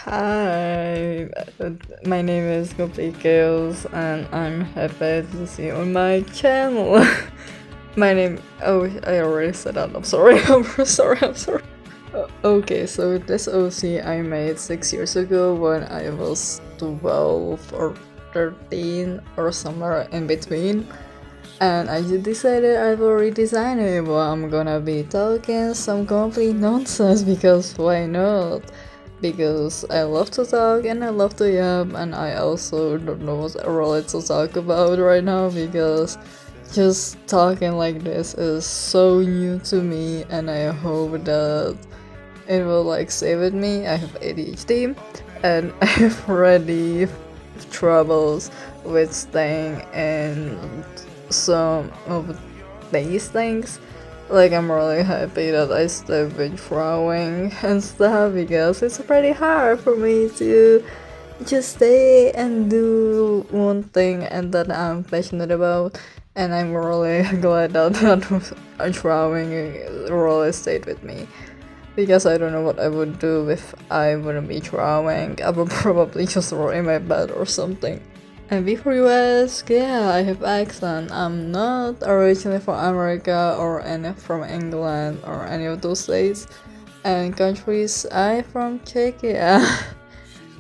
Hi, my name is Chaos and I'm happy to see you on my channel. My name. Oh, I already said that. I'm sorry. I'm sorry. Okay, so this OC I made 6 years ago when I was 12 or 13 or somewhere in between. And I just decided I will redesign it, but I'm gonna be talking some complete nonsense because why not? Because I love to talk and I love to yap, and I also don't know what really to talk about right now because just talking like this is so new to me, and I hope that it will like stay with me. I have ADHD and I have already troubles with staying in some of these things. Like, I'm really happy that I stopped with drawing and stuff because it's pretty hard for me to just stay and do one thing and that I'm passionate about. And I'm really glad that drawing really stayed with me because I don't know what I would do if I wouldn't be drawing. I would probably just roll in my bed or something. And before you ask, yeah, I have accent. I'm not originally from America or any from England or any of those states and countries. I'm from Czechia.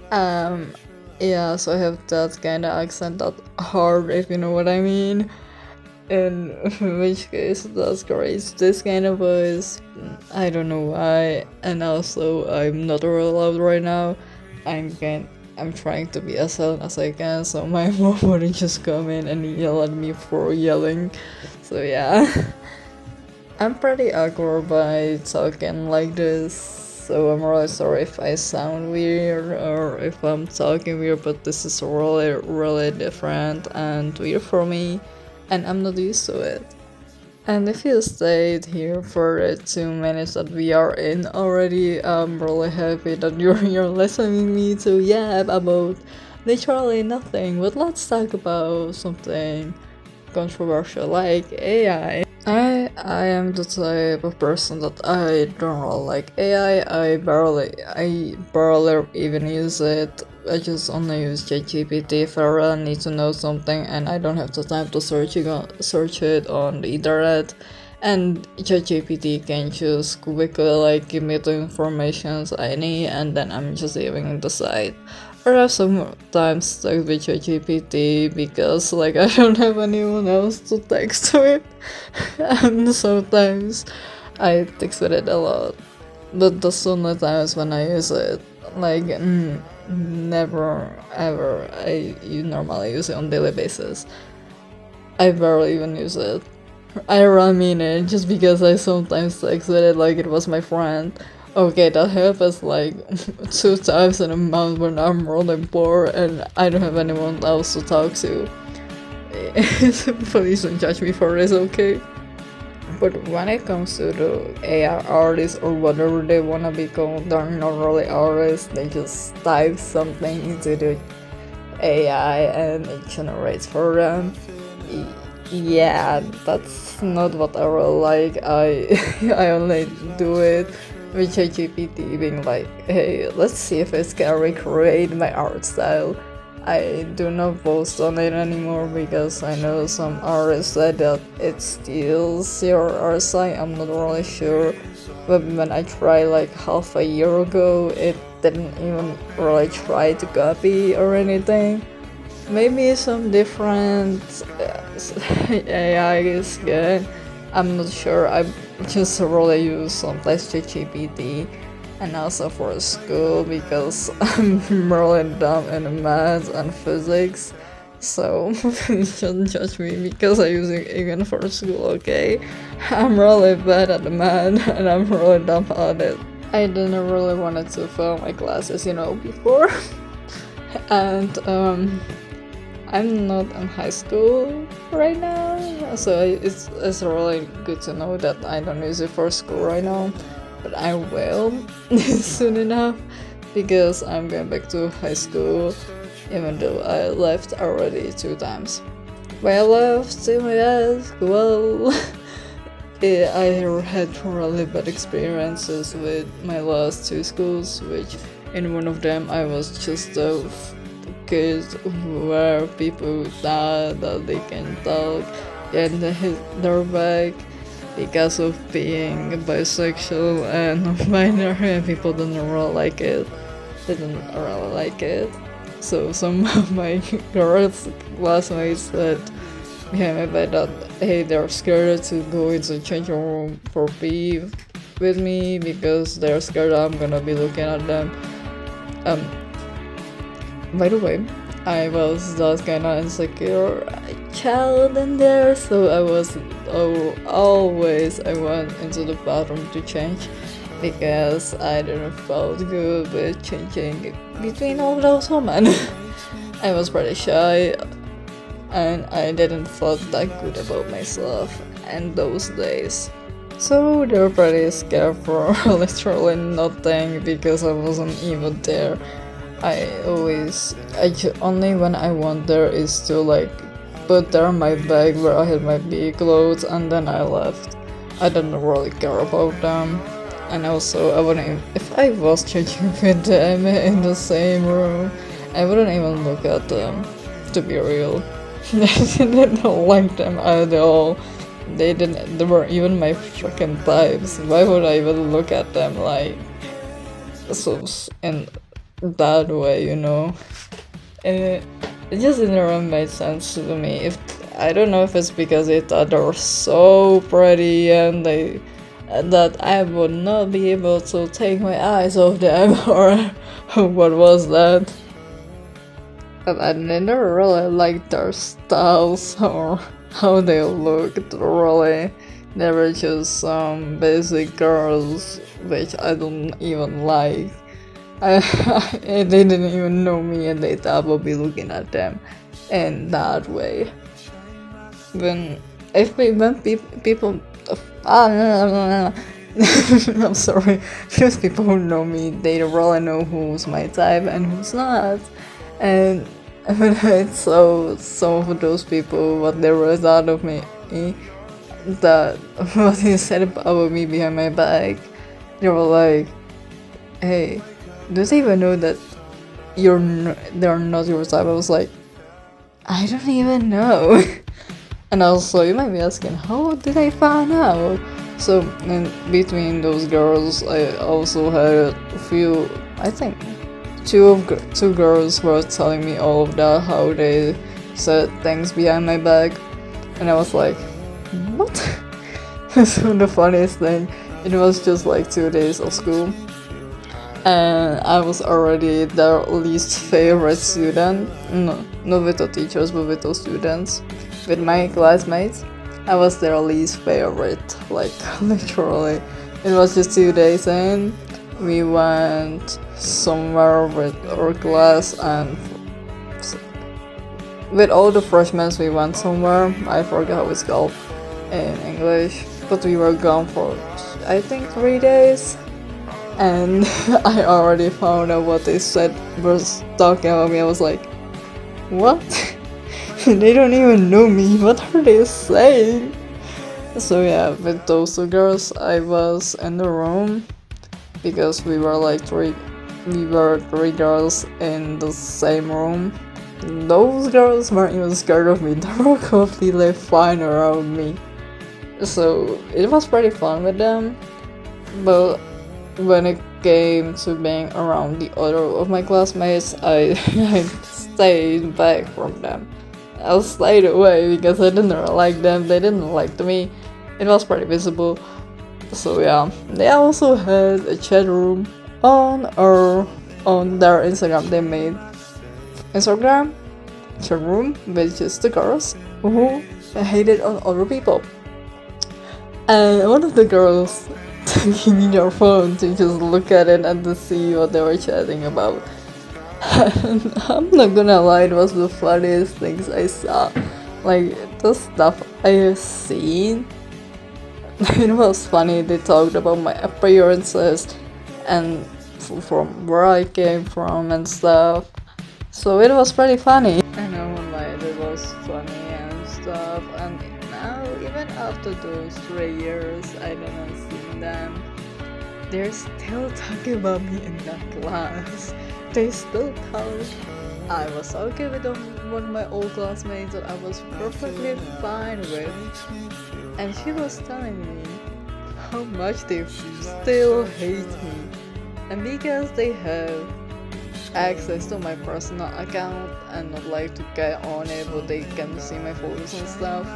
um, yeah, so I have that kind of accent, that hard, if you know what I mean. In which case, that's great. This kind of voice, I don't know why. And also, I'm not real loud right now. I'm kind. I'm trying to be as silent as I can, so my mom wouldn't just come in and yell at me for yelling. So yeah, I'm pretty awkward by talking like this. So I'm really sorry if I sound weird or if I'm talking weird, but this is really different and weird for me, and I'm not used to it. And if you stayed here for the 2 minutes that we are in already, I'm really happy that you're listening me to yap about literally nothing. But let's talk about something controversial like AI. I am the type of person that I don't really like AI. I barely even use it. I just only use ChatGPT if I really need to know something and I don't have the time to search it on the internet. And ChatGPT can just quickly like give me the informations I need, and then I'm just leaving the site. Or I sometimes stuck with ChatGPT because like I don't have anyone else to text with, and sometimes I text with it a lot. But the only times when I use it, like never ever. You normally use it on daily basis. I barely even use it. I really mean it, just because I sometimes text with it like it was my friend. Okay, that happens like 2 times in a month when I'm really bored and I don't have anyone else to talk to. Please don't judge me for this, okay? But when it comes to the AI artists or whatever they wanna become, they're not really artists. They just type something into the AI and it generates for them. Yeah, that's not what I really like. I I only do it with ChatGPT being like, hey, let's see if it can recreate my art style. I do not post on it anymore because I know some artists said that it steals your art style. I'm not really sure, but when I tried like half a year ago, it didn't even really try to copy or anything. Maybe some different AI is good. I'm not sure. I just really use sometimes ChatGPT and also for school because I'm really dumb in math and physics. So you shouldn't judge me because I use it even for school, okay? I'm really bad at the math and I'm really dumb at it. I didn't really wanted to fail my classes, before. And I'm not in high school right now, so it's really good to know that I don't use it for school right now, but I will soon enough because I'm going back to high school, even though I left already 2 times. But I love to ask, well, I had really bad experiences with my last 2 schools, which In one of them, I was just a kid where people thought that they can talk and hit their back because of being bisexual and non-binary, and people didn't really like it. So some of my girls classmates said behind my back that hey, they're scared to go into the changing room for pee with me because they're scared I'm gonna be looking at them. By the way, I was that kind of insecure child in there, so I was always I went into the bathroom to change because I didn't felt good with changing between all those women. I was pretty shy and I didn't feel that good about myself in those days. So they were pretty scared for literally nothing because I wasn't even there. Only when I went there is to like put down my bag where I had my big clothes and then I left. I didn't really care about them. And also I wouldn't even, if I was changing with them in the same room, I wouldn't even look at them, to be real. I didn't like them at all. They weren't even my freaking types. Why would I even look at them like so in that way, you know? And it just didn't really make sense to me. If I don't know if it's because they thought they were so pretty and that I would not be able to take my eyes off them or what was that. But I never really liked their styles or how they looked, really. They were just some basic girls which I don't even like. They didn't even know me and they thought I would be looking at them in that way. When people no. I'm sorry, just people who know me, they really know who's my type and who's not. And when I saw some of those people what they were thought of me, that what he said about me behind my back, they were like, hey, do they even know that they're not your type? I was like, I don't even know. And also, you might be asking, how did I find out? So, in between those girls, I also had a few, I think, two girls were telling me all of that, how they said things behind my back. And I was like, what? So the funniest thing, it was just like 2 days of school. And I was already their least favorite student. No, not with the teachers, but with the students. With my classmates, I was their least favorite. Like, literally. It was just 2 days in. We went somewhere with our class and with all the freshmen we went somewhere. I forgot how it's called in English. But we were gone for, I think, 3 days. And I already found out what they said was talking about me. I was like, what? They don't even know me. What are they saying? So yeah, with those two girls, I was in the room because we were three girls in the same room. Those girls weren't even scared of me. They were completely fine around me. So it was pretty fun with them. But when it came to being around the other of my classmates, I stayed back from them. I stayed away because I didn't really like them, they didn't like me. It was pretty visible. So yeah, they also had a chat room on their Instagram. They made Instagram chat room with just the girls who hated on other people. And one of the girls taking your phone to just look at it and to see what they were chatting about. And I'm not gonna lie, it was the funniest things I saw. Like, the stuff I have seen. It was funny, they talked about my appearances and from where I came from and stuff. So it was pretty funny. I know like it was funny and stuff, and now even after those 3 years I didn't see them. they're still talking about me in that class. They still thought I was okay with one of my old classmates that I was perfectly fine with. And she was telling me how much they still hate me. And because they have access to my personal account and not like to get on it, but they can see my photos and stuff.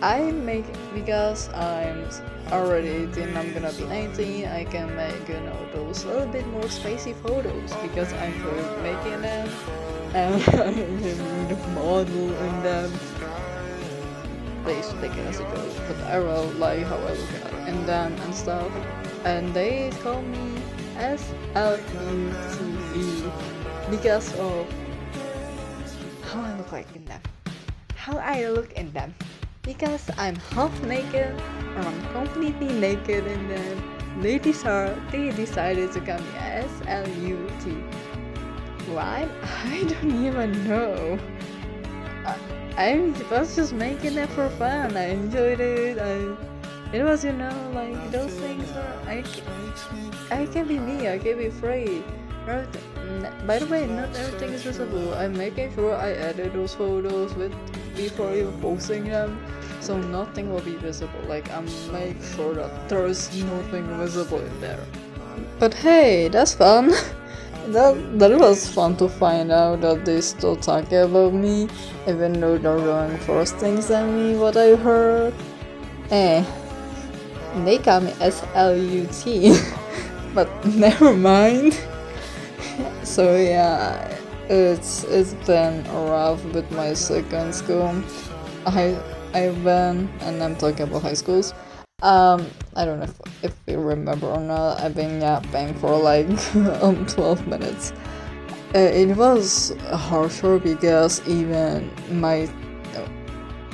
I make, because I'm already 18, I'm gonna be 19, I can make, those little bit more spacey photos because I'm good at making them and I can be the model in them. They used to take it as a joke, but I will like how I look at in them and stuff. And they call me SLUTE because of how I look like in them. How I look in them. Because I'm half naked or I'm completely naked in them. They decided to call me SLUT. Why? I don't even know. I was just making it for fun. I enjoyed it. It was, like those things are. I can be me. I can be free. By the way, not everything is visible. I'm making sure I edit those photos before even posting them, so nothing will be visible. Like I'm make sure that there's nothing visible in there. But hey, that's fun. That was fun to find out that they still talk about me, even though they're doing worse things than me. What I heard, they call me SLUT, but never mind. So yeah, it's been rough with my second school. I've been, and I'm talking about high schools. I don't know if you remember or not. I've been yapping for like 12 minutes. It was harsher because even my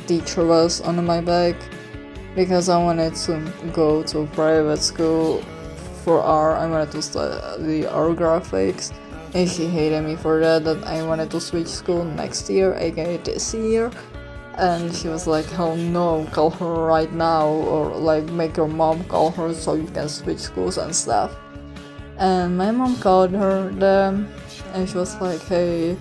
teacher was on my back because I wanted to go to private school for art. I wanted to study art graphics. And she hated me for that I wanted to switch school next year, aka this year. And she was like, "Hell no, call her right now, or like make your mom call her so you can switch schools and stuff." And my mom called her then, and she was like, "Hey,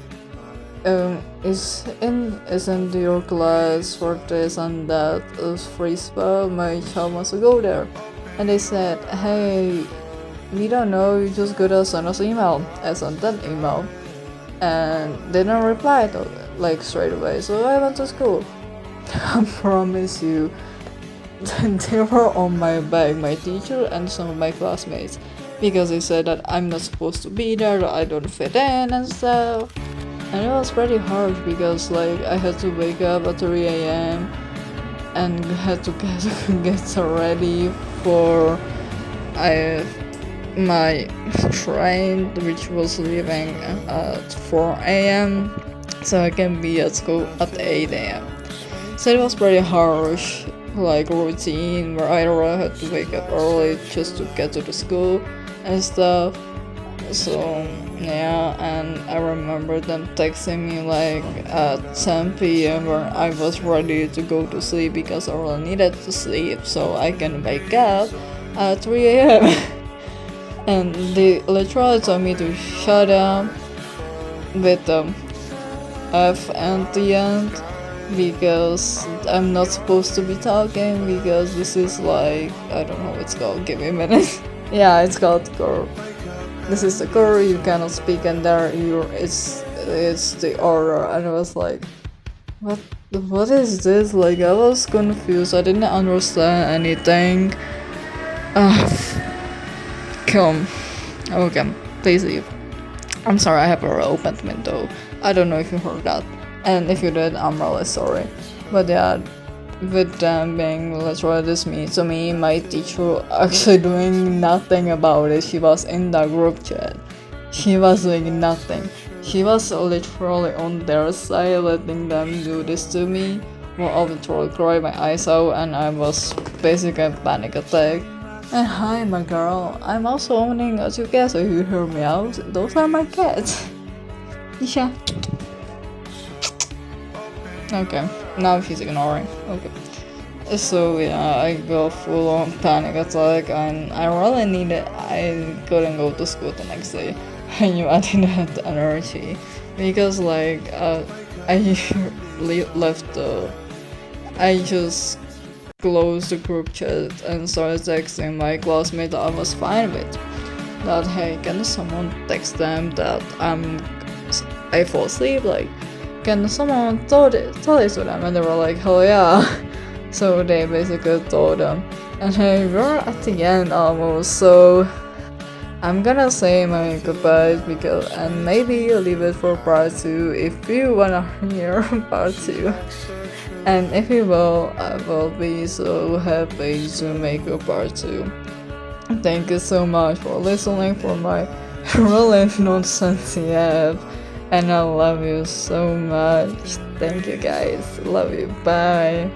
isn't your class for this and that is free spell? My child wants to go there." And they said, "Hey, we don't know, you just gotta send us email." I sent an email and they didn't reply like straight away, so I went to school. I promise you, they were on my back, my teacher and some of my classmates, because they said that I'm not supposed to be there, that I don't fit in and stuff. And it was pretty hard because like I had to wake up at 3 a.m. and had to get ready for my train, which was leaving at 4 a.m. so I can be at school at 8 a.m. So it was pretty harsh, like routine where I really had to wake up early just to get to the school and stuff. So yeah, and I remember them texting me like at 10 p.m. where I was ready to go to sleep because I really needed to sleep so I can wake up at 3 a.m. And they literally told me to shut up with the F at the end because I'm not supposed to be talking because this is like, I don't know what it's called, give me a minute. Yeah, it's called core. This is the core, you cannot speak and there it's the order. And I was like, what is this? Like I was confused, I didn't understand anything. Come. Okay, please leave. I'm sorry, I have a open window. I don't know if you heard that. And if you did, I'm really sorry. But yeah, with them being literally dismissed to me, my teacher actually doing nothing about it. She was in the group chat. She was doing nothing. She was literally on their side letting them do this to me. Well, I literally cried my eyes out and I was basically a panic attack. And hi, my girl. I'm also owning a two cats, so you hear me out. Those are my cats. Isha. Okay, now she's ignoring. Okay. So yeah, I go full on panic attack, and I really needed. I couldn't go to school the next day. I knew I didn't have the energy because I left the. I just closed the group chat and started texting my classmate that I was fine with. That hey, can someone text them that I fall asleep? Like, can someone tell it to them? And they were like, hell yeah. So they basically told them. And hey, we're at the end almost, so I'm gonna say my goodbyes and maybe leave it for part 2 if you wanna hear part 2. And if you will, I will be so happy to make a part 2. Thank you so much for listening for my really nonsense app. And I love you so much. Thank you guys. Love you. Bye.